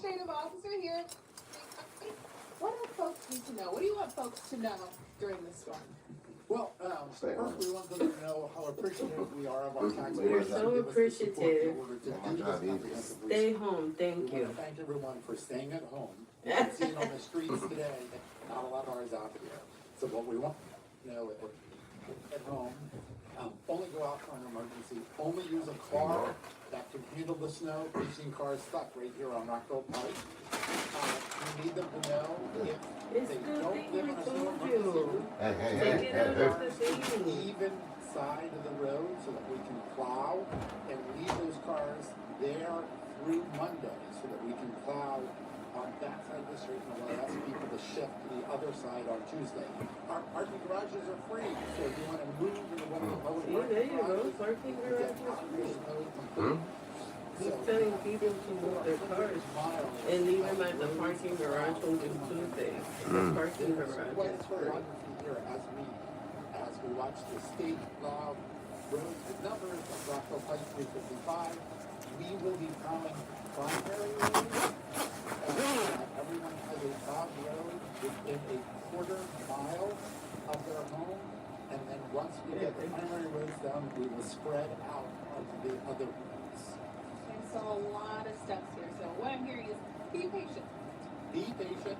administrative officer here. What do folks need to know? What do you want folks to know during this storm? Well, first we want them to know how appreciative we are of our taxpayers. We're so appreciative. Stay home, thank We you. want to thank everyone for staying at home. You can see it on the streets today, not a lot of ours out here. So what we want to know is at home, only go out for an emergency, only use a car that can handle the snow. We've seen cars stuck right here on Rockville Pike. We need them to know if they don't live in a snow emergency, even side of the road so that we can plow and leave those cars there through Monday so that we can plow on that side of the street and we'll ask people to shift to the other side on Tuesday. Our parking garages are free, so if you want to move into one of the public parking garages, Parking you get out of the snow completely. He's telling people to move their cars and leave them at the parking garage on Tuesday. The parking garage. What's here as we watch the state roads with numbers of Rockville Pike 355, we will be plowing primary roads. Everyone has a plowed road within a quarter-mile of their home, and then once we get the primary roads done, we will spread out onto the other roads. And so a lot of steps here. So what I'm hearing is be patient. Be patient.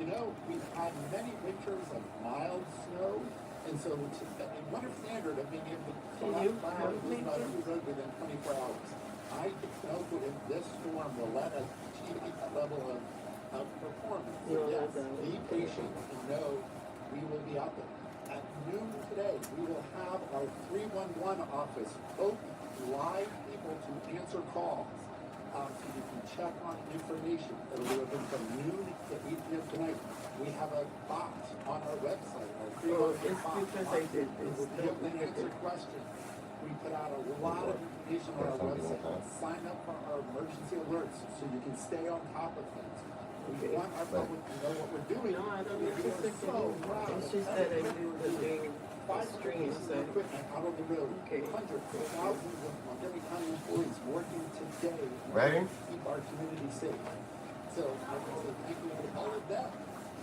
You know, we've had many winters of mild snow, and so in winter standard of being able to plow every road within 24 hours. I know that if this storm will let us achieve that level of performance. No, Yes, be patient and know we will be out there. At noon today, we will have our 311 office open, live people to answer calls. So you can check on information. It'll be open from noon to 8 p.m. tonight. We have a bot on our website. Oh, it's because I did this. You can answer questions. We put out a lot of information on our website. Sign up for our emergency alerts so you can stay on top of things. We want our public to know what we're doing. No, I don't We know. are so proud. It's just that I do the big streams. Equipment out on the road. Okay. Hundreds, thousands of Montgomery County employees working today. Ready? To keep our community safe. So I want to thank you to all of them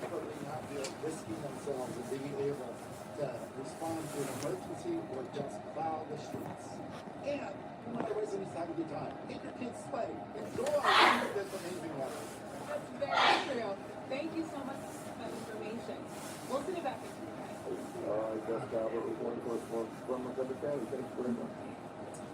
for being out here risking themselves and being able to respond to an emergency or just plow the streets. And we want our residents to have a good time. Get your kids play. Enjoy this amazing weather. That's very true. Thank you so much for that information. We'll send it back to you guys. Jeff Calvert reporting for us from Montgomery County. Thanks very much.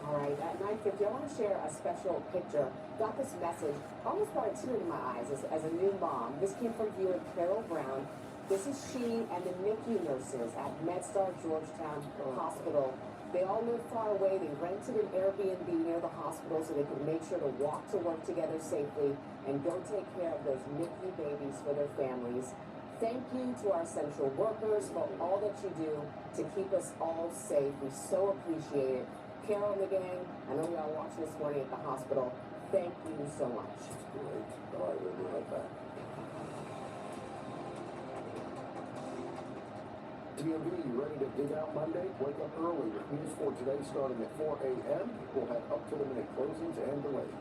All right, at 9:50, I want to share a special picture. Got this message, almost brought a tear to my eyes as a new mom. This came from viewer Carol Brown. This is she and the NICU nurses at MedStar Georgetown Hospital. They all live far away. They rented an Airbnb near the hospital so they could make sure to walk to work together safely and go take care of those NICU babies for their families. Thank you to our essential workers for all that you do to keep us all safe. We so appreciate it. Carol and the gang, I know y'all watching this morning at the hospital. Thank you so much. Great. All right, we'll be right back. DMV, you ready to dig out Monday? Wake up early with News 4 Today starting at 4 a.m. We'll have up-to-the-minute closings and delays.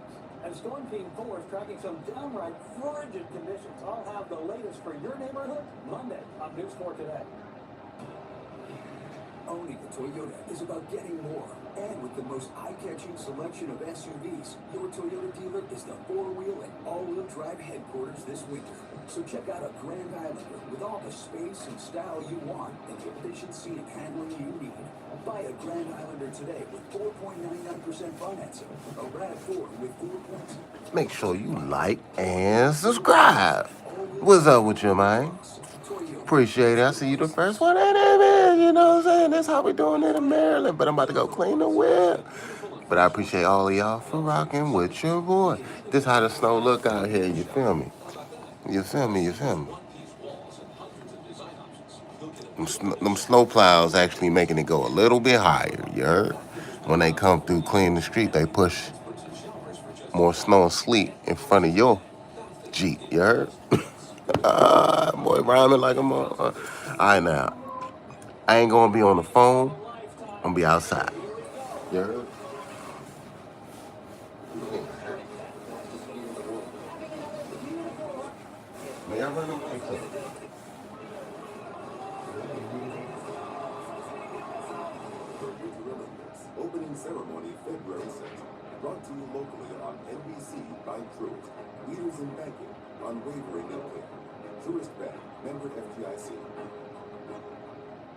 And Storm Team 4 is tracking some downright frigid conditions. I'll have the latest for your neighborhood Monday on News 4 Today. Owning a Toyota is about getting more. And with the most eye-catching selection of SUVs, your Toyota dealer is the four-wheel and all-wheel drive headquarters this winter. So check out a Grand Islander with all the space and style you want and the efficiency and handling you need. Buy a Grand Islander today with 4.99% financing. A RAV4 with 4 points. Make sure you like and subscribe. What's up with you, man? Appreciate it. I see you the first one. Hey, man, you know what I'm saying? That's how we doing it in Maryland. But I'm about to go clean the whip. But I appreciate all of y'all for rocking with your boy. This how the snow look out here. You feel me? You feel me? You feel me? Them snow plows actually making it go a little bit higher. You heard? When they come through clean the street, they push more snow and sleet in front of your Jeep. You heard? Boy, rhyming like a mother. All right, now. I ain't gonna be on the phone. I'm gonna be outside. You heard? May I run them lights up? The Winter Olympics opening ceremony February 6th. Brought to you locally on NBC by Truist. Leaders in banking, unwavering in care. Truist Bank, member FDIC.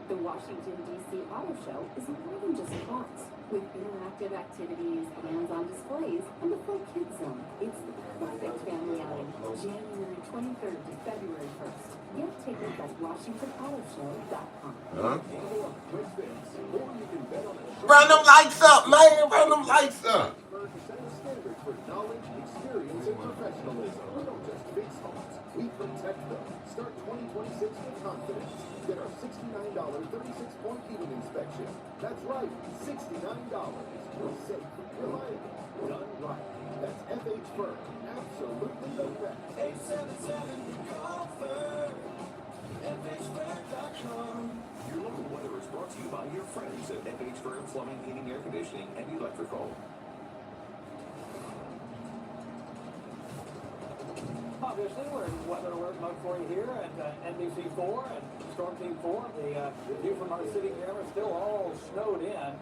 The Washington, D.C. Auto Show is more than just cars. With interactive activities, hands-on displays, and the full kids zone, it's the perfect family outing. January 23rd to February 1st. Get tickets at WashingtonAutoShow.com. Huh? Quick fix. Or you can bet on a show. Run them lights up, man. Run them lights up. Set a standard for knowledge, experience, and professionalism. We don't just fix homes, we protect them. Start 2026 with confidence. Get our $69 36-point heating inspection. That's right, $69. We're safe, reliable, done right. That's FH Firm. Absolutely the best. 877-COFFER. FHFirm.com. Your local weather is brought to you by your friends at FH Firm Plumbing, Heating, Air Conditioning, and Electrical. Obviously, we're in weather alert mode for you here at NBC4 and Storm Team 4. The view from our city camera is still all snowed in.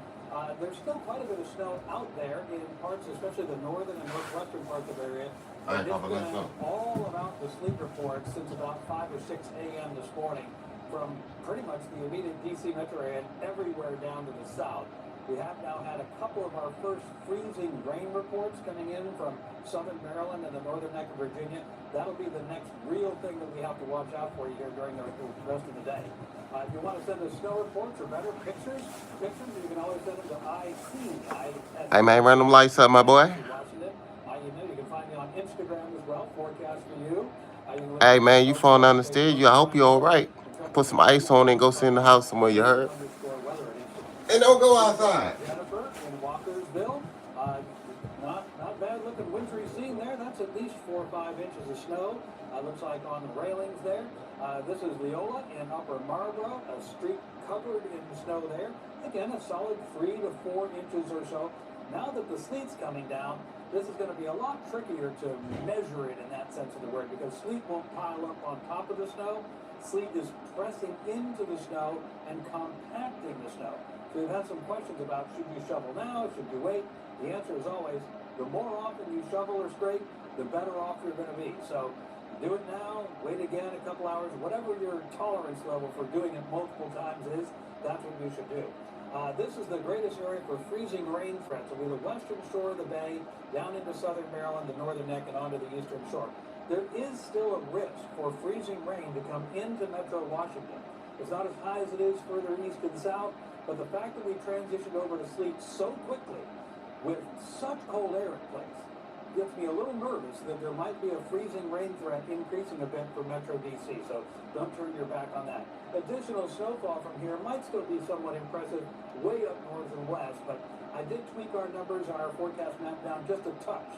There's still quite a bit of snow out there in parts, especially the northern and northwestern parts of the area. And it's been all about the sleet reports since about 5 or 6 a.m. this morning from pretty much the immediate D.C. metro area and everywhere down to the south. We have now had a couple of our first freezing rain reports coming in from southern Maryland and the northern neck of Virginia. That'll be the next real thing that we have to watch out for you here during the rest of the day. If you want to send us snow reports or better pictures, you can always send them to IT. Hey, man, run them lights up, my boy. You can find me on Instagram as well, Forecast for You. Hey, man, you falling down the stairs? I hope you're all right. Put some ice on and go sit in the house somewhere, you heard? And don't go outside. Jennifer in Walkersville. Not bad looking wintry scene there. That's at least 4 or 5 inches of snow. Looks like on the railings there. This is Leola in Upper Marlboro. A street covered in snow there. Again, a solid 3 to 4 inches or so. Now that the sleet's coming down, this is going to be a lot trickier to measure it in that sense of the word because sleet won't pile up on top of the snow. Sleet is pressing into the snow and compacting the snow. So we've had some questions about should you shovel now, should you wait? The answer is always, the more often you shovel or scrape, the better off you're going to be. So do it now, wait again a couple hours, whatever your tolerance level for doing it multiple times is, that's what you should do. This is the greatest area for freezing rain threats. It'll be the western shore of the bay, down into southern Maryland, the northern neck, and onto the eastern shore. There is still a risk for freezing rain to come into metro Washington. It's not as high as it is further east and south, but the fact that we transitioned over to sleet so quickly with such cold air in place gets me a little nervous that there might be a freezing rain threat increasing a bit for Metro DC, so don't turn your back on that. Additional snowfall from here might still be somewhat impressive way up north and west, but I did tweak our numbers on our forecast map down just a touch.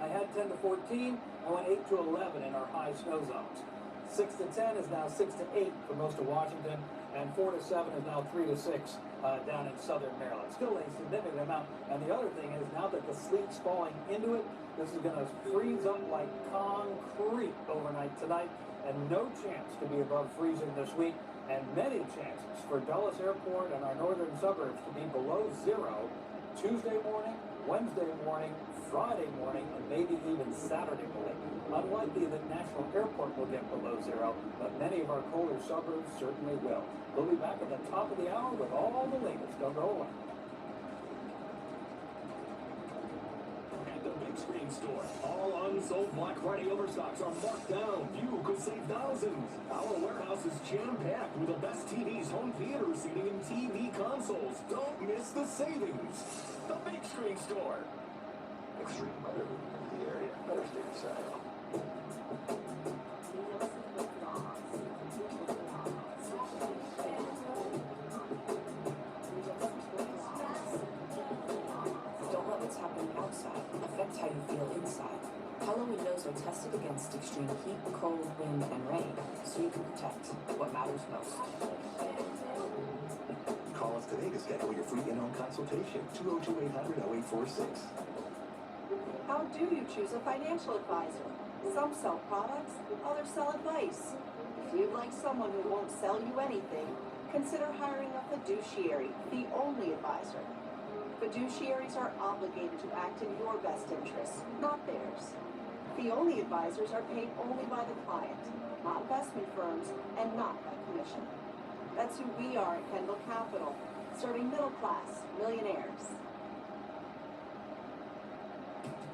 I had 10 to 14, I went 8 to 11 in our high snow zones. 6 to 10 is now 6 to 8 for most of Washington, and 4 to 7 is now 3 to 6 down in southern Maryland. Still a significant amount. And the other thing is, now that the sleet's falling into it, this is going to freeze up like concrete overnight tonight, and no chance to be above freezing this week, and many chances for Dulles Airport and our northern suburbs to be below 0 Tuesday morning, Wednesday morning, Friday morning, and maybe even Saturday morning. Unlikely that National Airport will get below 0, but many of our colder suburbs certainly will. We'll be back at the top of the hour with all the latest. Don't go away. At the Big Screen Store, all unsold Black Friday overstocks are marked down. You could save thousands. Our warehouse is jam-packed with the best TVs, home theater seating, and TV consoles. Don't miss the savings. The Big Screen Store. Extreme weather in the area. Better stay inside. Don't let what's happening outside affect how you feel inside. Pella windows are tested against extreme heat, cold, wind, and rain, so you can protect what matters most. Call us today to schedule your free in-home consultation. 202-800-0846. How do you choose a financial advisor? Some sell products, others sell advice. If you'd like someone who won't sell you anything, consider hiring a fiduciary, the only advisor. Fiduciaries are obligated to act in your best interests, not theirs. The only advisors are paid only by the client, not investment firms, and not by commission. That's who we are at Kendall Capital, serving middle-class millionaires.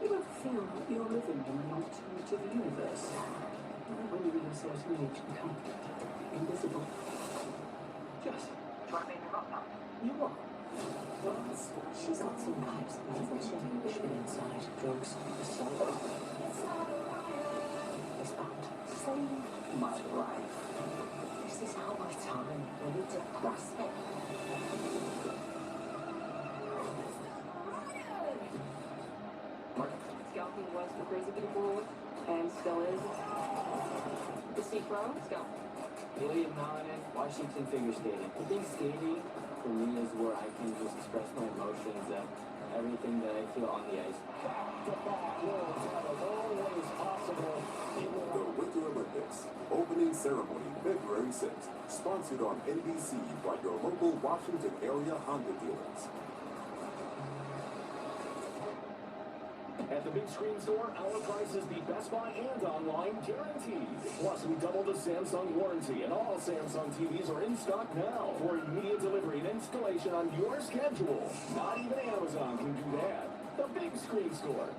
You ever feel like you're living in an alternative universe? When you realize there's no age and comfort, invisible. Just try to make me rock now. You are. Well, she's got some vibes, hasn't she? She's inside drugs, assault. It's about saving my life. This is our time. We need to grasp it. Scalping was for crazy people and still is. The C-Pro, scalp. William Malanen, Washington figure skating. I think skating for me is where I can just express my emotions and everything that I feel on the ice. The Winter Olympics, opening ceremony February 6th, sponsored on NBC by your local Washington area Honda dealers. At the Big Screen Store, our prices beat Best Buy and online guaranteed. Plus, we doubled the Samsung warranty, and all Samsung TVs are in stock now for immediate delivery and installation on your schedule. Not even Amazon can do that. The Big Screen Store.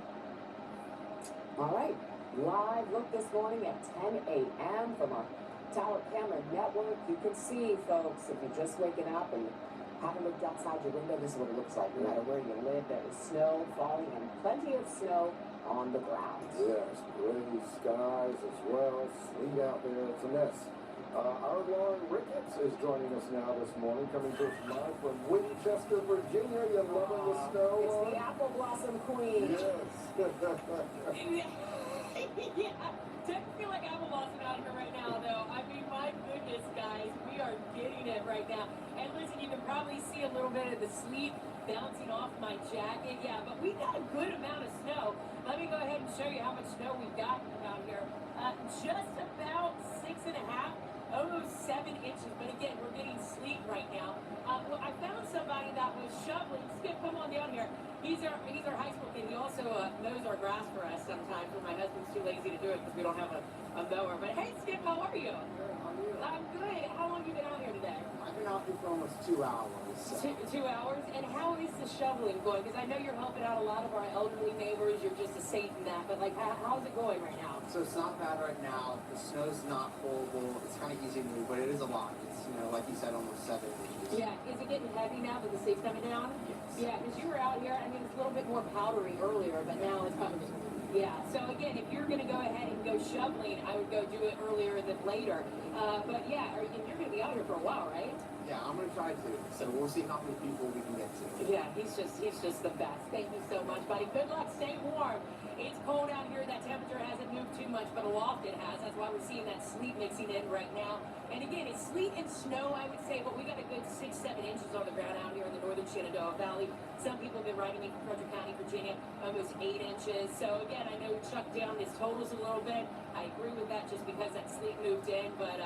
All right, live look this morning at 10 a.m. from our Tower Camera Network. You can see, folks, if you're just waking up and haven't looked outside your window, this is what it looks like. No matter where you live, there is snow falling and plenty of snow on the ground. Yes, gray skies as well, sleet out there, it's a mess. Our Lauren Ricketts is joining us now this morning, coming to us live from Winchester, Virginia. You loving the snow? It's the apple blossom queen. Yes. Yeah, doesn't feel like apple blossom out here right now, though. I mean, my goodness, guys, we are getting it right now. And listen, you can probably see a little bit of the sleet bouncing off my jacket. Yeah, but we got a good amount of snow. Let me go ahead and show you how much snow we've got out here. Just about 6.5, almost 7 inches. But again, we're getting sleet right now. Well, I found somebody that was shoveling. Skip, come on down here. He's our high school kid. He also mows our grass for us sometimes when my husband's too lazy to do it because we don't have a mower. But hey, Skip, how are you? I'm good. How long have you been out here today? I've been out here for almost 2 hours. So. 2 hours? And how is the shoveling going? Because I know you're helping out a lot of our elderly neighbors. You're just a saint in that. But, like, how's it going right now? So it's not bad right now. The snow's not horrible. It's kind of easy to move, but it is a lot. It's, like you said, almost 7 inches. Yeah. Is it getting heavy now that the sleet's coming down? Yes. Yeah, because you were out here, I mean, it's a little bit more powdery earlier, but now it's coming. Yeah, so again, if you're going to go ahead and go shoveling, I would go do it earlier than later. But yeah, you're going to be out here for a while, right? Yeah, I'm going to try to. So we'll see how many people we can get to. Yeah, he's just the best. Thank you so much, buddy. Good luck. Stay warm. It's cold out here. That temperature hasn't moved too much, but aloft it has. That's why we're seeing that sleet mixing in right now. And again, it's sleet and snow, I would say, but we got a good 6-7 inches on the ground out here in the northern Shenandoah Valley. Some people have been writing me from Frederick County, Virginia, almost 8 inches. So again, I know Chuck down his totals a little bit. I agree with that just because that sleet moved in, but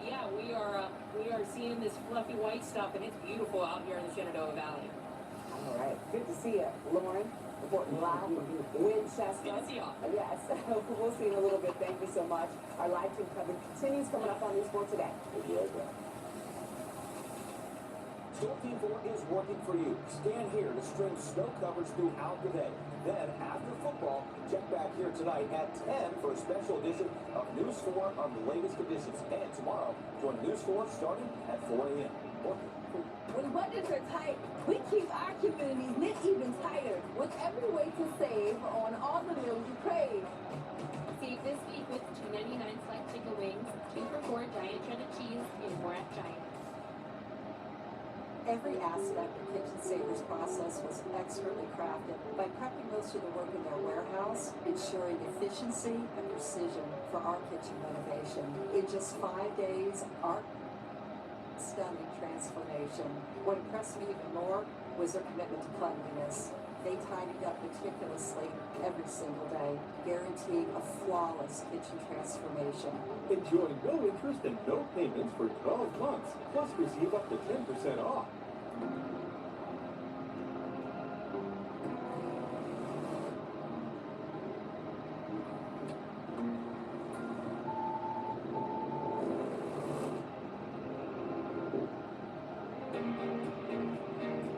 yeah, we are seeing this fluffy white stuff, and it's beautiful out here in the Shenandoah Valley. All right, good to see you, Lauren. Reporting live from Winchester. Good to see y'all. Yes, we'll see you in a little bit. Thank you so much. Our live team coverage continues coming up on News 4 Today. We'll be right back. Storm Team 4 is working for you. Stand here to stream snow coverage throughout the day. Then, after football, check back here tonight at 10 for a special edition of News 4 on the latest conditions. And tomorrow, join News 4 starting at 4 a.m. When budgets are tight, we keep our communities knit even tighter with every way to save on all the meals you crave. Save this week with $2.99 select chicken wings, 2 for $4 giant cheddar cheese, and more at Giant. Every aspect of Kitchen Savers process was expertly crafted by prepping most of the work in their warehouse, ensuring efficiency and precision for our kitchen renovation. In just 5 days, our stunning transformation. What impressed me even more was their commitment to cleanliness. They tidied up meticulously every single day, guaranteeing a flawless kitchen transformation. Enjoy no interest and no payments for 12 months, plus receive up to 10% off.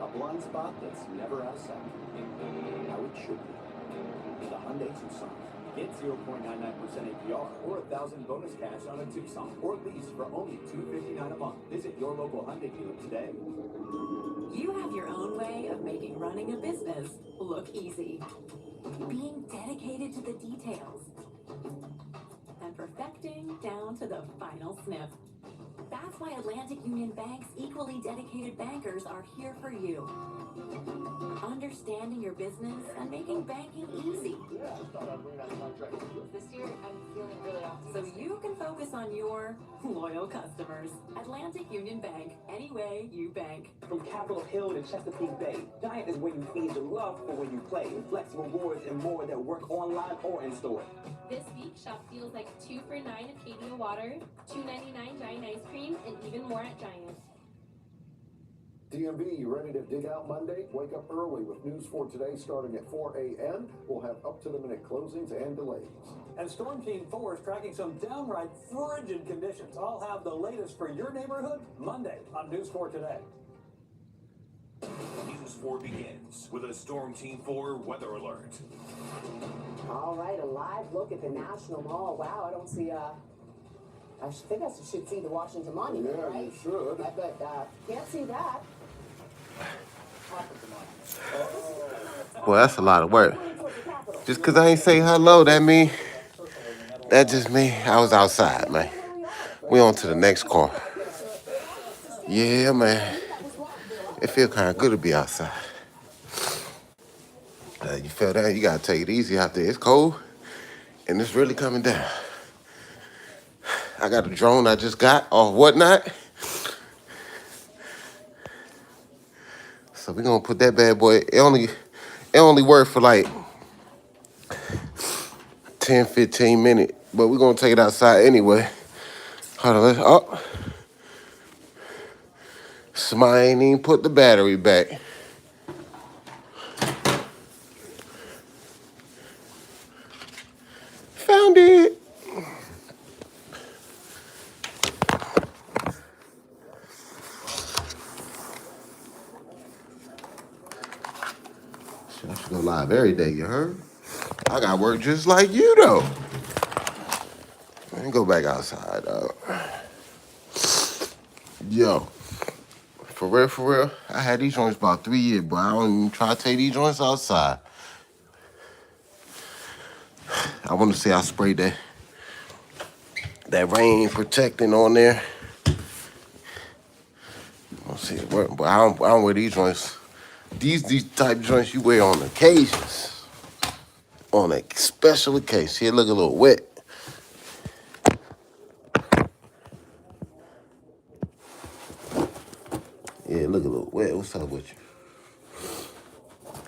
A blind spot that's never out of sight. How it should be. The Hyundai Tucson. Get 0.99% APR or 1,000 bonus cash on a Tucson or lease for only $259 a month. Visit your local Hyundai dealer today. You have your own way of making running a business look easy. Being dedicated to the details and perfecting down to the final snip. That's why Atlantic Union Bank's equally dedicated bankers are here for you. Understanding your business and making banking easy. This year, I'm feeling really optimistic. So you can focus on your loyal customers. Atlantic Union Bank, any way you bank. From Capitol Hill to Chesapeake Bay, Giant is where you feed your love for when you play. Flex rewards and more that work online or in store. This week, shop deals like 2 for $9 Acadia water, $2.99 Giant ice cream, and even more at Giant. DMV, you ready to dig out Monday? Wake up early with News 4 Today starting at 4 a.m. We'll have up-to-the-minute closings and delays. And Storm Team 4 is tracking some downright frigid conditions. I'll have the latest for your neighborhood Monday on News 4 Today. News 4 begins with a Storm Team 4 weather alert. All right, a live look at the National Mall. Wow, I don't see I think I should see the Washington Monument, Yeah, right? you should. But can't see that. Boy, that's a lot of work. Just because I ain't say hello, that just mean I was outside, man. We on to the next car. Yeah, man. It feel kind of good to be outside. You feel that? You got to take it easy out there. It's cold, and it's really coming down. I got a drone I just got off Whatnot. So we're going to put that bad boy. It only worked for like 10, 15 minutes. But we're going to take it outside anyway. Hold on. Somebody ain't even put the battery back. Found it. I should go live every day, you heard? I got work just like you, though. Let me go back outside, dog. Yo, for real, I had these joints about 3 years, but I don't even try to take these joints outside. I want to say I sprayed that rain protecting on there. Let's see it work, but I don't wear these joints. These type of joints you wear on occasions. On a special occasion. See, it look a little wet. Yeah, it look a little wet. What's up with you?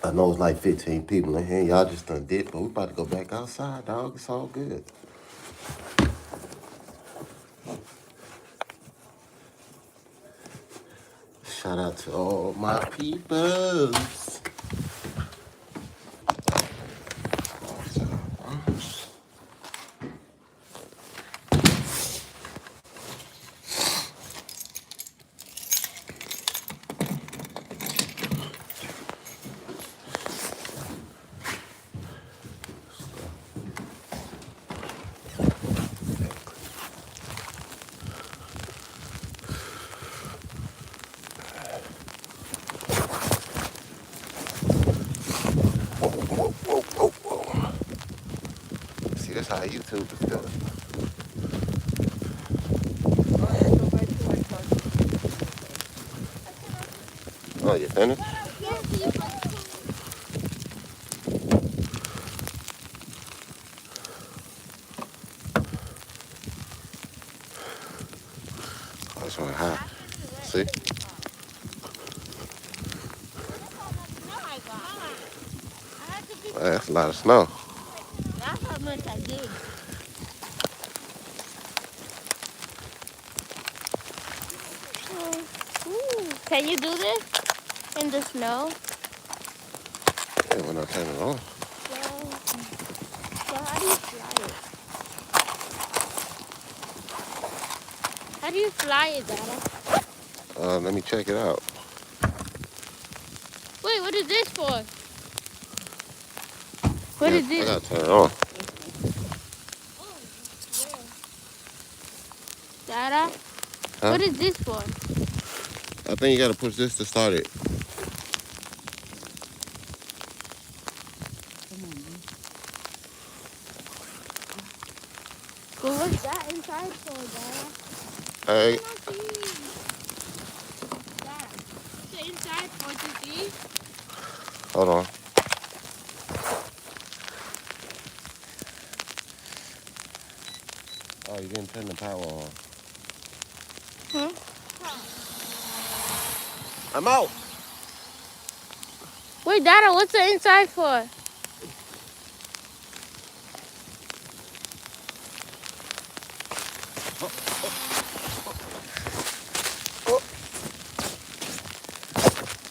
I know it's like 15 people in here. Y'all just done did, but we about to go back outside, dog. It's all good. Shout out to all my peoples. See, that's how YouTube is doing. Oh, you finished? Oh, it's really hot. See? That's a lot of snow. That's how much I did. Ooh. Can you do this in the snow? Yeah, when I turn it on. So how do you fly it? How do you fly it, Dada? Let me check it out. Wait, what is this for? What is this? I gotta turn it on. Dada? Huh? What is this for? I think you gotta push this to start it. Well, what's that inside for, Dada? Hey. Dada, what's the inside for, to see? Hold on. Oh, you didn't turn the power on. Huh? I'm out. Wait, Dada, what's the inside for?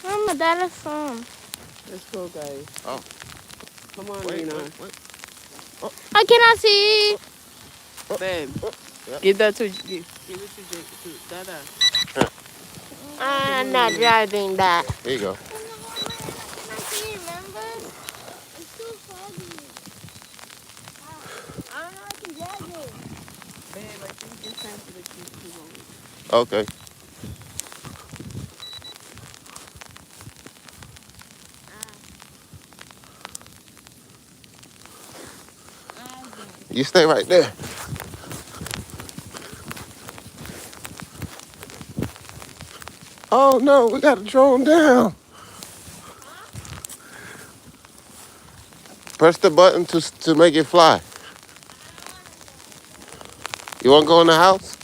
Where my Dada from? Let's go, guys. Oh. Come on, Wait, Nina. wait. Oh. I cannot see. Babe, Yep. give that to give it to Dada. I'm not driving that. Here you go. I see, remember? It's too foggy. I don't know if I can drive it. Babe, I think it's time for the kids to go. Okay. You stay right there. Oh no, we got to drone down. Press the button to make it fly. You want to go in the house?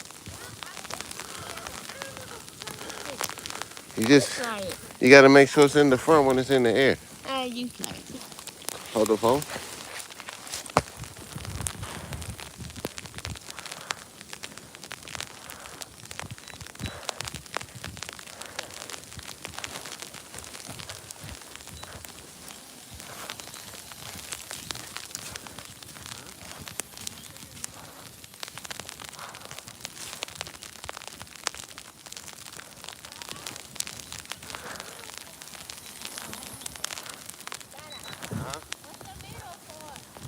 You got to make sure it's in the front when it's in the air. You try it. Hold the phone.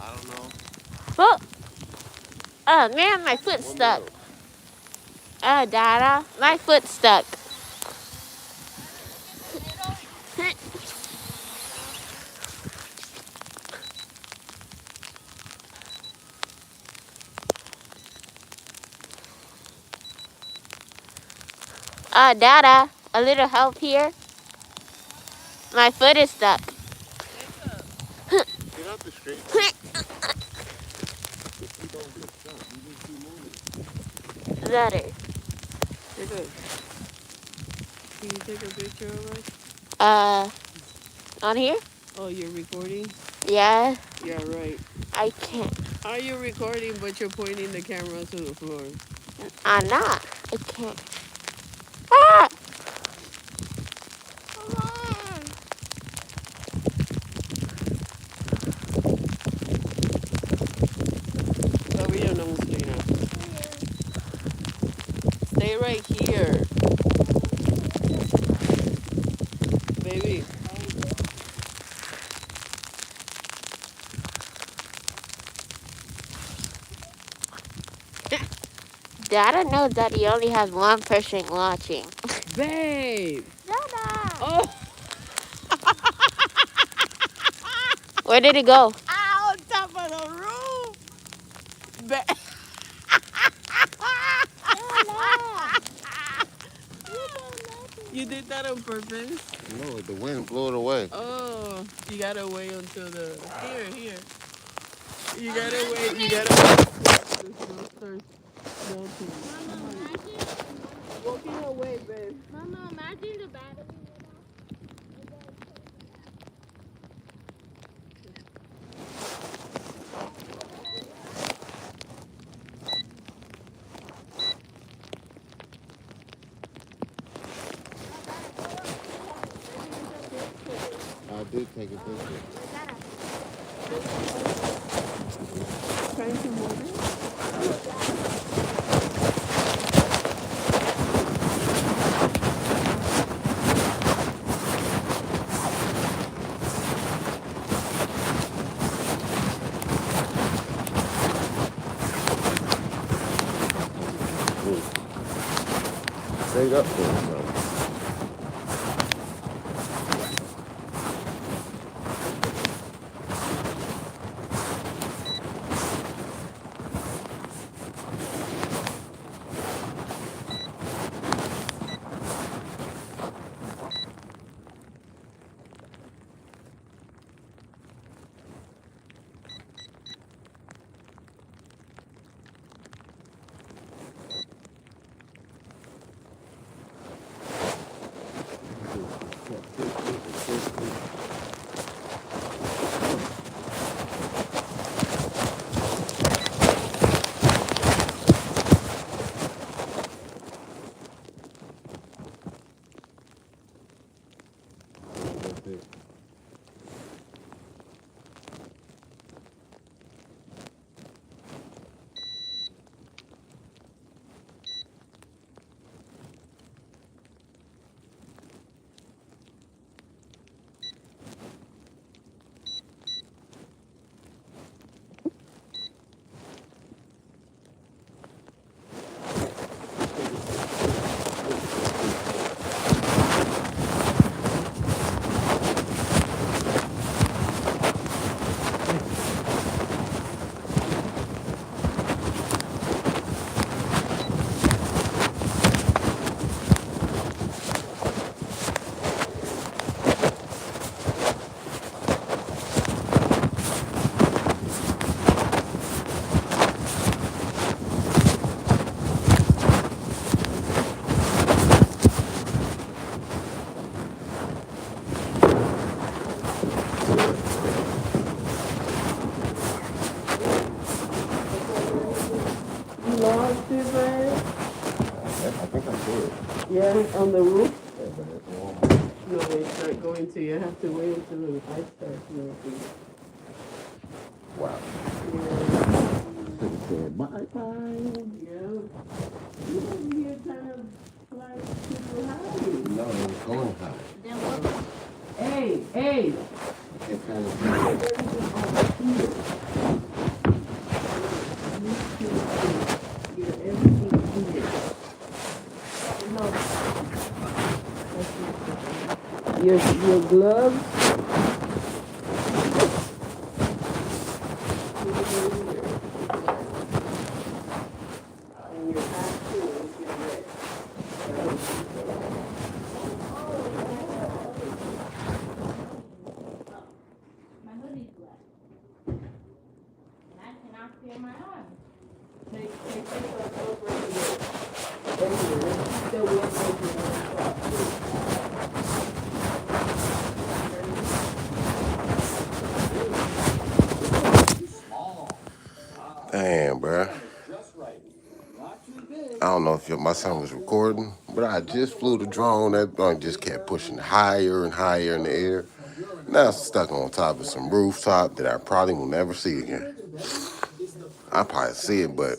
I don't know. Oh, man, my foot's stuck. Dada, my foot's stuck. Dada, a little help here. My foot is stuck. Get out the street. Better. Can you take a picture of us? On here? Oh, you're recording? Yeah. Yeah, right. I can't. Are you recording but you're pointing the camera to the floor? I'm not. I can't. Ah! Come on. Todavía no, Muslina. Stay right here. Baby. Dada knows that he only has one person watching. Babe. Dada. Oh. Where did it go? On top of the roof. Babe. You did that on purpose? No, the wind blew it away. Oh, you gotta wait until the here. You gotta wait. You gotta wait. The snow starts melting. Mama, imagine. Walking away, babe. Mama, imagine the battery. take a picture. Trying to move it. Straight up there, bro. Lost it, man. I think I did. Yeah, on the roof. No, they start going to you. have to wait until the ice starts melting. Wow. Yeah. Said bye-bye. Yeah. You over here kind of like super high. No, it was going high. Hey, hey. It kind of Your gloves. And your hat too, if you're red. My hoodie's black. And I cannot feel my arm. Take this over here. Anyway, still with Damn, bruh. I don't know if my son was recording, but I just flew the drone. That thing just kept pushing higher and higher in the air. Now it's stuck on top of some rooftop that I probably will never see again. I probably see it, but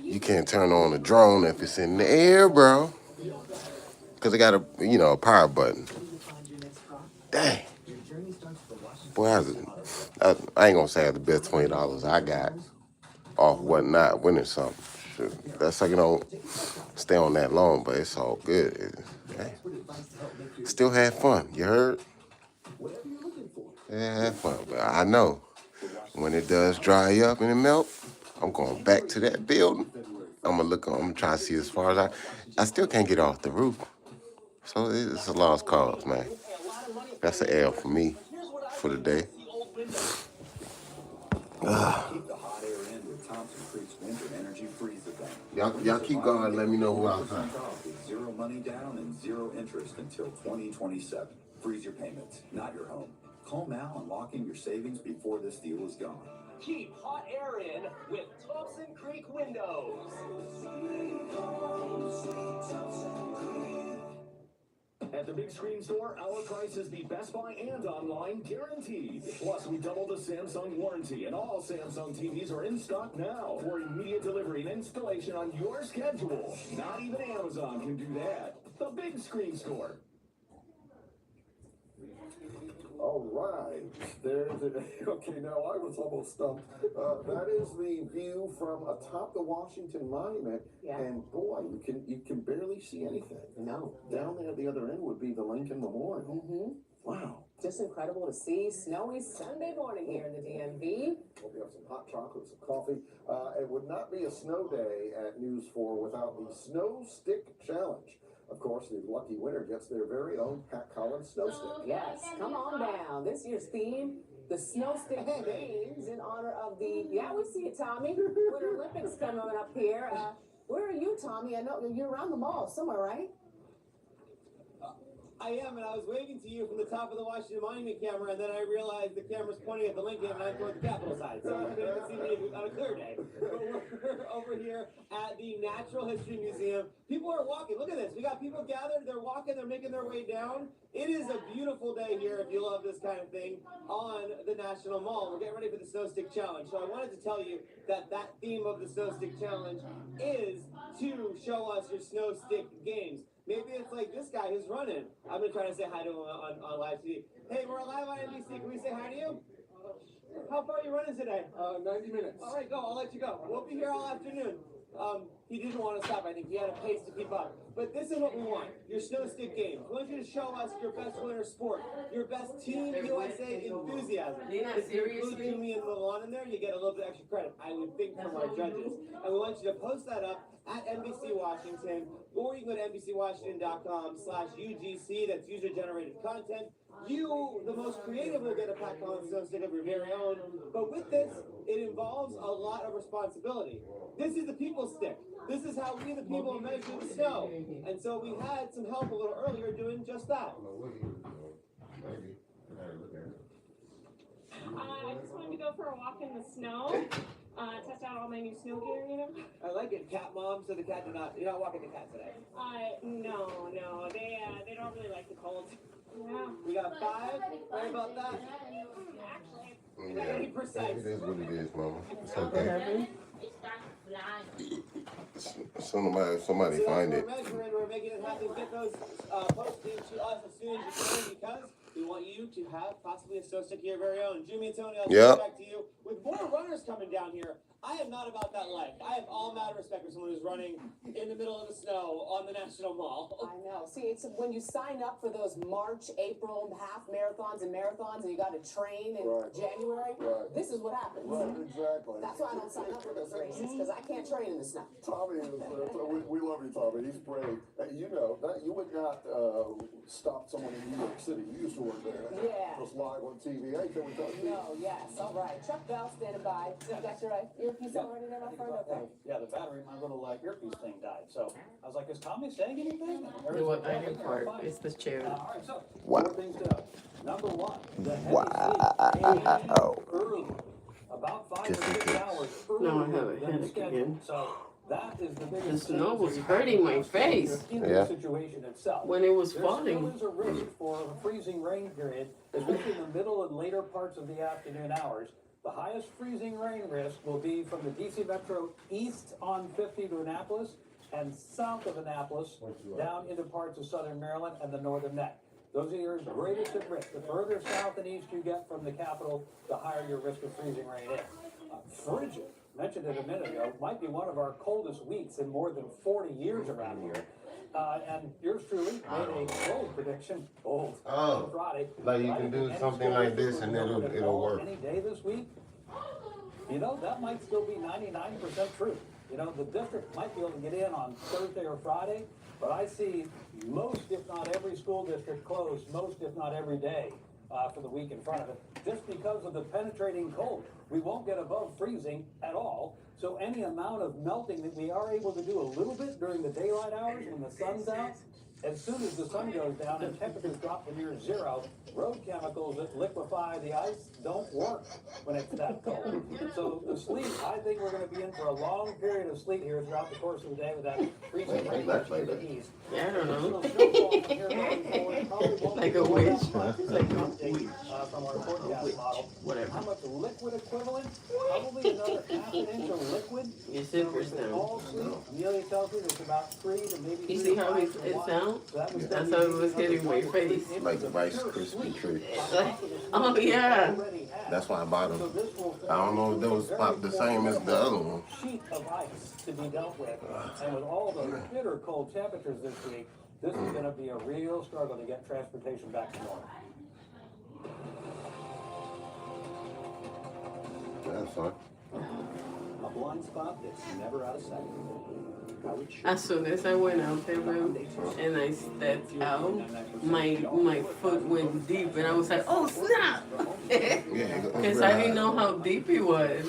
you can't turn on the drone if it's in the air, bro. Because it got a power button. Dang. Boy, I ain't gonna say I had the best $20 I got off whatnot winning something. Shoot, that's like, stay on that long, but it's all good. Hey, still had fun, you heard? Yeah, had fun, but I know when it does dry up and it melt, I'm going back to that building. I'm gonna try to see as far as I still can't get off the roof. So it's a lost cause, man. That's an L for me for the day. Y'all keep going. Let me know who else. Zero money down and zero interest until 2027. Freeze your payments, not your home. Call now and lock in your savings before this deal is gone. Keep hot air in with Thompson Creek Windows. At the Big Screen Store, our price is the Best Buy and online guaranteed. Plus, we double the Samsung warranty, and all Samsung TVs are in stock now for immediate delivery and installation on your schedule. Not even Amazon can do that. The Big Screen Store. All right, there's it. Okay, now I was almost stumped. That is the view from atop the Washington Monument, and boy, you can barely see anything. No. Down there at the other end would be the Lincoln Memorial. Mm-hmm. Wow. Just incredible to see. Snowy Sunday morning here in the DMV. Hope you have some hot chocolate, some coffee. It would not be a snow day at News 4 without the Snow Stick Challenge. Of course, the lucky winner gets their very own Pat Collins snow stick. Yes, come on down. This year's theme, the Snow Stick Games, in honor of the, we see it, Tommy. Winter Olympics coming up here. Where are you, Tommy? I know you're around the mall somewhere, right? I am, and I was waving to you from the top of the Washington Monument camera, and then I realized the camera's pointing at the Lincoln, and I'm toward the Capitol side, so you couldn't see me on a clear day. But we're over here at the Natural History Museum. People are walking. Look at this. We got people gathered. They're walking. They're making their way down. It is a beautiful day here, if you love this kind of thing, on the National Mall. We're getting ready for the Snow Stick Challenge. So I wanted to tell you that theme of the Snow Stick Challenge is to show us your snow stick games. Maybe it's like this guy who's running. I'm going to try to say hi to him on live TV. Hey, we're live on NBC. Can we say hi to you? How far are you running today? 90 minutes. All right, go. I'll let you go. We'll be here all afternoon. He didn't want to stop. I think he had a pace to keep up. But this is what we want. Your snow stick games. We want you to show us your best winter sport. Your best Team USA enthusiasm. If you include Jimmy and Milan in there, you get a little bit extra credit, I would think, from our judges. And we want you to post that up at NBC Washington, or you can go to NBCWashington.com/UGC. That's user-generated content. You, the most creative, will get a Pat Collins snow stick of your very own. But with this, it involves a lot of responsibility. This is the people's stick. This is how we, the people, measure the snow. And so we had some help a little earlier doing just that. I just wanted to go for a walk in the snow. Test out all my new snow gear, you know? I like it, cat mom, so the cat did not, you're not walking the cat today. No, they don't really like the cold. Yeah. We got 5, right about that? Actually, Yeah, it is what it is, mama. It's okay. Somebody find it. We're measuring, we're making it happen. Get those posted to us as soon as you can, because we want you to have possibly a snow stick of your very own. Jimmy and Tony, I'll get back to you. With more runners coming down here, I am not about that life. I have all mad respect for someone who's running in the middle of the snow on the National Mall. I know. See, it's when you sign up for those March, April half marathons and you got to train in January. Right. This is what happens. Right, exactly. That's why I don't sign up for those races, because I can't train in the snow. Tommy is, we love you, Tommy. He's brave. You know, that you would not stop someone in New York City. You used to work there. Yeah. Just live on TV. Hey, can we talk to you? No, yes. All right. Chuck Bell standing by. Got your earpiece already there, my friend? Okay. Yeah, the battery in my little earpiece thing died. So I was like, is Tommy saying anything? What I did part is the chair. All right, so Wow. 4 things to know. Number 1, the heavy Wow. sleep early, about 5 Just or in 6 case. hours Now I have a earlier than headache scheduled. again. So that is the The biggest snow thing. was So you hurting my have to face in the Yeah. situation itself. when it was There falling. still is a risk for a freezing rain period, especially in the middle and later parts of the afternoon hours. The highest freezing rain risk will be from the DC Metro east on 50 to Annapolis and south of Annapolis down into parts of southern Maryland and the northern neck. Those are your greatest at risk. The further south and east you get from the capital, the higher your risk of freezing rain is. Frigid, mentioned it a minute ago, might be one of our coldest weeks in more than 40 years around here. And yours truly made a cold prediction, on Friday. Like you can do something like this and then it'll work. Any day this week, you know, that might still be 99% true. You know, the district might be able to get in on Thursday or Friday, but I see most, if not every school district closed, most, if not every day for the week in front of it, just because of the penetrating cold. We won't get above freezing at all. So any amount of melting that we are able to do a little bit during the daylight hours when the sun's out, As soon as the sun goes down and temperatures drop to near zero, road chemicals that liquefy the ice don't work when it's that cold. So the sleet, I think we're going to be in for a long period of sleet here throughout the course of the day with that freezing rain to the east. Yeah, I don't know. Like a wish. From our forecast model. Whatever. How much liquid equivalent? Probably another half an inch of liquid. Your zippers down. All sleet. Amelia tells me there's about 3 to maybe 3 You see how pints it of wine. sounds? So that was That's how it was hitting my face. Like the Rice Krispie treat. Oh, yeah. That's why I bought them. I don't know if those pop the same as the other one. Sheet of ice to be dealt with. And with all those bitter cold temperatures this week, this is going to be a real struggle to get transportation back to normal. That's fine. A blind spot that's never out of sight. As soon as I went out there, man, and I stepped out, my foot went deep, and I was like, oh, snap! Because I didn't know how deep it was.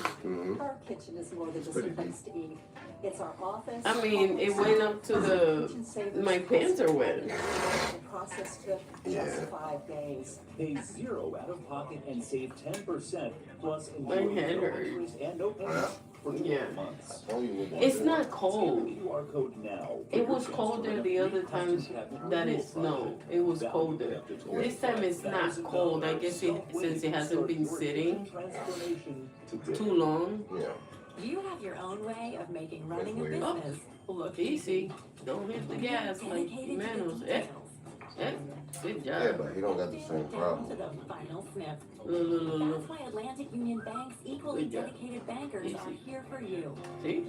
Our kitchen is more than just a place to eat. It's our office. I mean, it went up to my pants are wet. Process took just 5 days. Pay 0 out of pocket and save 10%. Plus, My enjoy head no hurts. interest and no payments for 12 months. It's not cold. QR code now. It was colder the other times that it snowed. It was colder. This time it's not cold. I guess since it hasn't been sitting too long. Yeah. You have your own way of making running a business look Easy. Don't hit the gas like Manos. Good Yeah, job. but he don't got the same to problem. the final sniff. Look. That's why Atlantic Union Bank's equally Good job. dedicated bankers are here for you. See?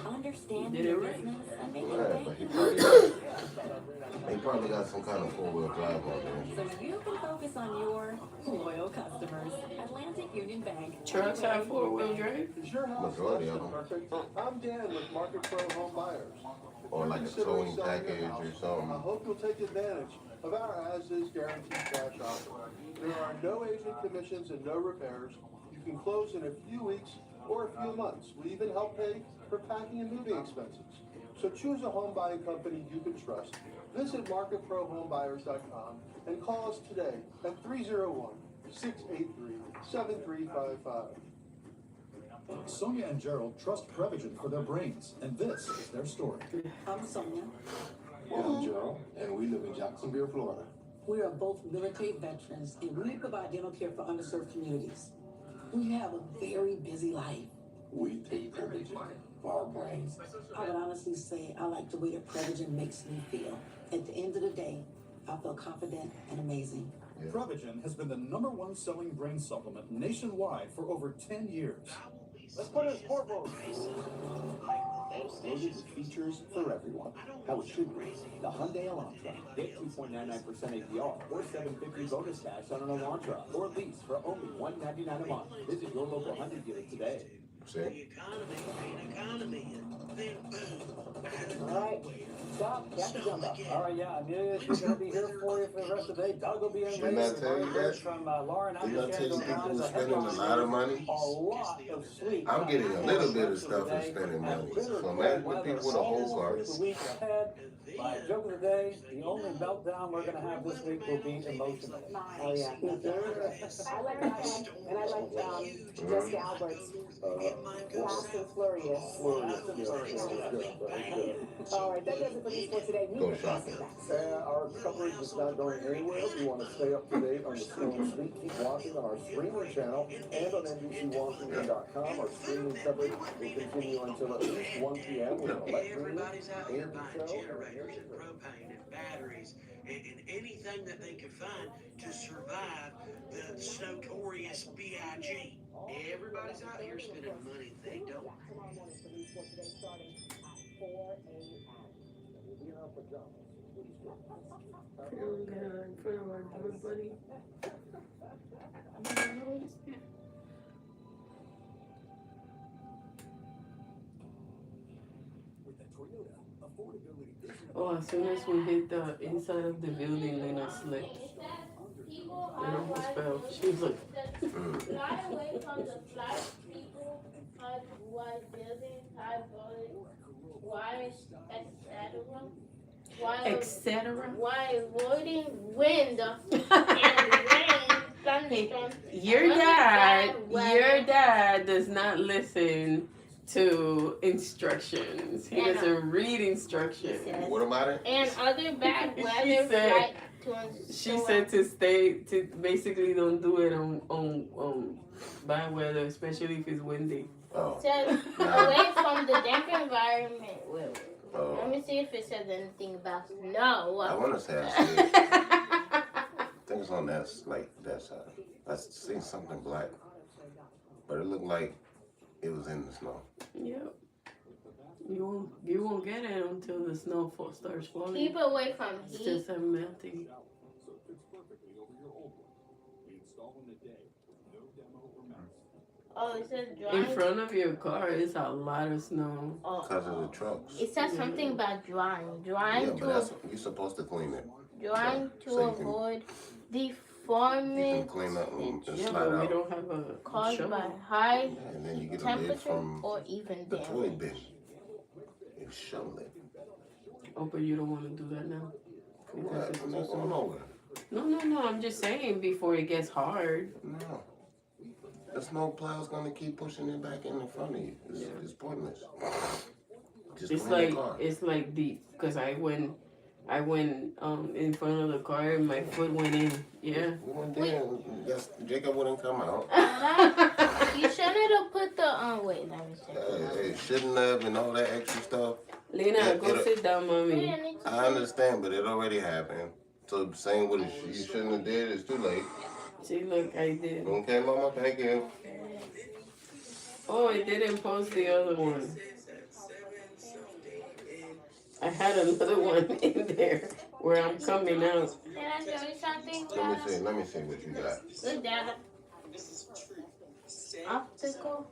Understand You did your it right. business and make it Yeah, bank. but he probably got some kind of 4-wheel drive on there. So you can focus on your loyal customers. Atlantic Union Bank. Trucks have 4-wheel drive? Is your house Majority less of than them. perfect? I'm Dan with Market Pro Home Buyers. If Or you're like a considering towing selling your package house, or something. I hope you'll take advantage of our as-is guaranteed cash offer. There are no agent commissions and no repairs. You can close in a few weeks or a few months. We even help pay for packing and moving expenses. So choose a home buying company you can trust. Visit MarketProHomeBuyers.com and call us today at 301-683-7355. Sonia and Gerald trust Prevagen for their brains, and this is their story. I'm Sonia. I'm Gerald, and we live in Jacksonville, Florida. We are both military veterans, and we provide dental care for underserved communities. We have a very busy life. We take Prevagen for our brains. I would honestly say I like the way that Prevagen makes me feel. At the end of the day, I feel confident and amazing. Prevagen has been the #1 selling brain supplement nationwide for over 10 years. Let's put it in sport mode. Loaded with features for everyone. How it should be. The Hyundai Elantra. Get 2.99% APR or $750 bonus cash on an Elantra or lease for only $199 a month. Visit your local Hyundai dealer today. See? All right. Stop. Captain Jump Up. All right, yeah, Amelia, she's going to be here for you for the rest of the day. Doug will be in Didn't I later. tell you that? From Lauren, Didn't I tell you people who spending a lot of money? A lot of sleep. I'm getting a little bit of stuff and spending money. So imagine the people with a whole cart. The week ahead. My joke of the day, the only meltdown we're going to have this week will be emotional. Oh, yeah. I like that one. And I like Jessica Albert's Fast and Furious. All right, that does it for me for today. Go shopping. Our coverage is not going anywhere. If you want to stay up to date on the snow and sleet, keep watching on our streaming channel and on NBCWashington.com. Our streaming coverage will continue until at least 1 p.m. with Everybody's out here buying generators and propane and batteries and anything that they can find to survive the snotorious BIG. Everybody's out here spending money they don't. In front of our door, buddy. With the Toyota, affordability isn't Oh, as soon as we hit the inside of the building, then I slipped. And I almost fell. She was like, Fly away from the flight people, why building, why going, why etc. etc. While avoiding wind and rain, thunderstorms. Your dad does not listen to instructions. He doesn't read instructions. What about it? And other bad weather flight She said to basically don't do it on bad weather, especially if it's windy. Oh. Says away from the damp environment. Let me see if it says anything about snow. I want to say I see it. I think it's on that side. I seen something black, but it looked like it was in the snow. Yep. You won't get it until the snow starts falling. Keep away from It's heat. just melting. Oh, it says drying. In front of your car is a lot of snow. Because of the trucks. It says something about drying. Yeah, Drying but you're supposed to clean it. drying to So you can- avoid You deformation can clean up and Yeah, slide but we out. don't have a caused shovel. by high And then you get a lid temperature from or even the toilet damage. bin. You shovel it. Oh, but you don't want to do that now. What? I'm not going nowhere. No. I'm just saying before it gets hard. No. The snow plow's gonna keep pushing it back in front of you. It's pointless. Just It's clean like the car. it's like deep because I went in front of the car and my foot went in. Yeah. We went there. Yes, Jacob wouldn't come out. You shouldn't have put the wait, let me check. It shouldn't have and all that extra stuff. Lena, go sit down, mommy. I understand, but it already happened. So saying what you shouldn't have did is too late. See, look, I did. Okay, Mama, thank you. Oh, I didn't post the other one. I had another one in there where I'm coming out. Can I show you something? Let me see what you got. Good data. Optical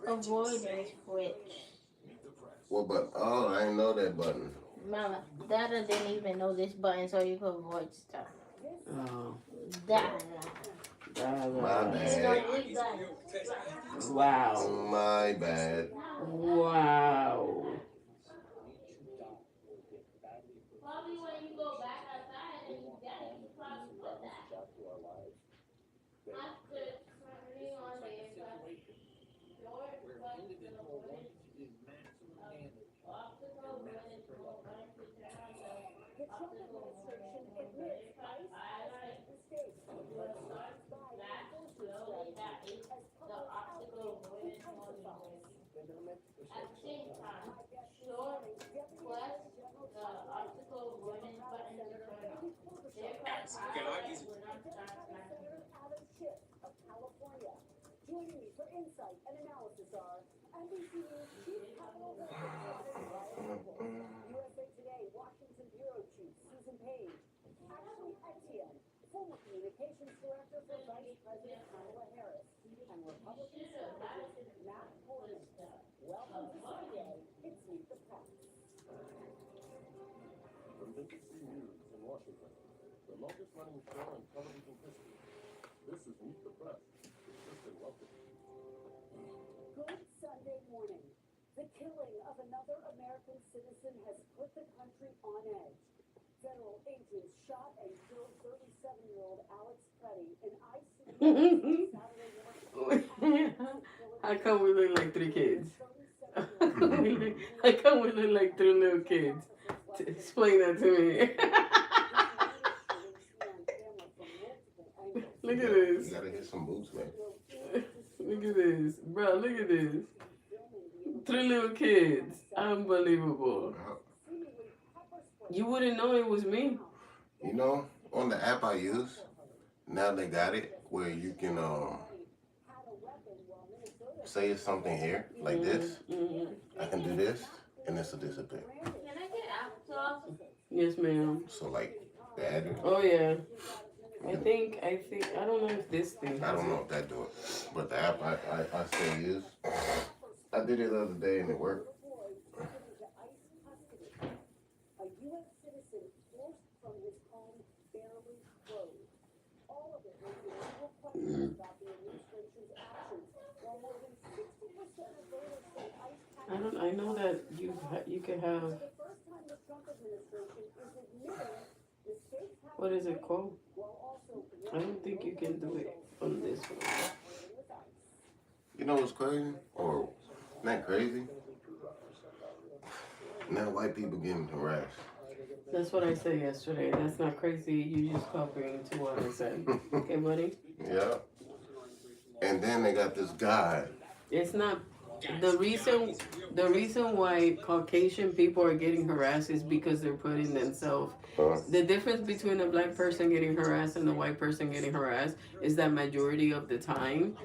avoidance switch. What button? Oh, I didn't know that button. Mama, Dada didn't even know this button, so you could avoid stuff. Oh. Dada. My bad. Wow. My bad. Wow. Probably when you go back outside and you get it, you probably put that. After turning on the at the same time, short plus the optical avoidance button to turn on. Joining me for insight and analysis are NBC News Chief Capital USA Today Washington Bureau Chief Susan Page, Ashley Etienne, former Communications Director for Vice President Kamala Harris, and Republican strategist Matt Portman. Welcome to Sunday. It's Meet the Press. From NBC News in Washington, the longest running show in television history. This is Meet the Press. Kristen Welker. Good Sunday morning. The killing of another American citizen has put the country on edge. Federal agents shot and killed 37-year-old Alex Petty in ICU Saturday morning. How come we look like three kids? How come we look like three little kids? Explain that to me. Look at this. You gotta get some boots, man. Look at this. Bro, look at this. Three little kids. Unbelievable. You wouldn't know it was me. You know, on the app I use, now they got it where you can say something here, like this. I can do this, and this will disappear. Can I get applesauce? Yes, ma'am. So like the address. Oh yeah. I think I don't know if this thing. I don't know if that do it, but the app I still use. I did it the other day and it worked. A U.S. citizen forced from his home barely closed. All of it raising real questions about the administration's actions, while more than 60% of voters say ICE I know that you can have. the first time the Trump administration What is it called? I don't think you can do it on this one. You know what's crazy? Or not crazy? Now white people getting harassed. That's what I said yesterday. That's not crazy. You just copying to what I said. Okay, buddy? Yeah. And then they got this guy. It's not the reason why Caucasian people are getting harassed is because they're putting themselves. The difference between a black person getting harassed and a white person getting harassed is that majority of the time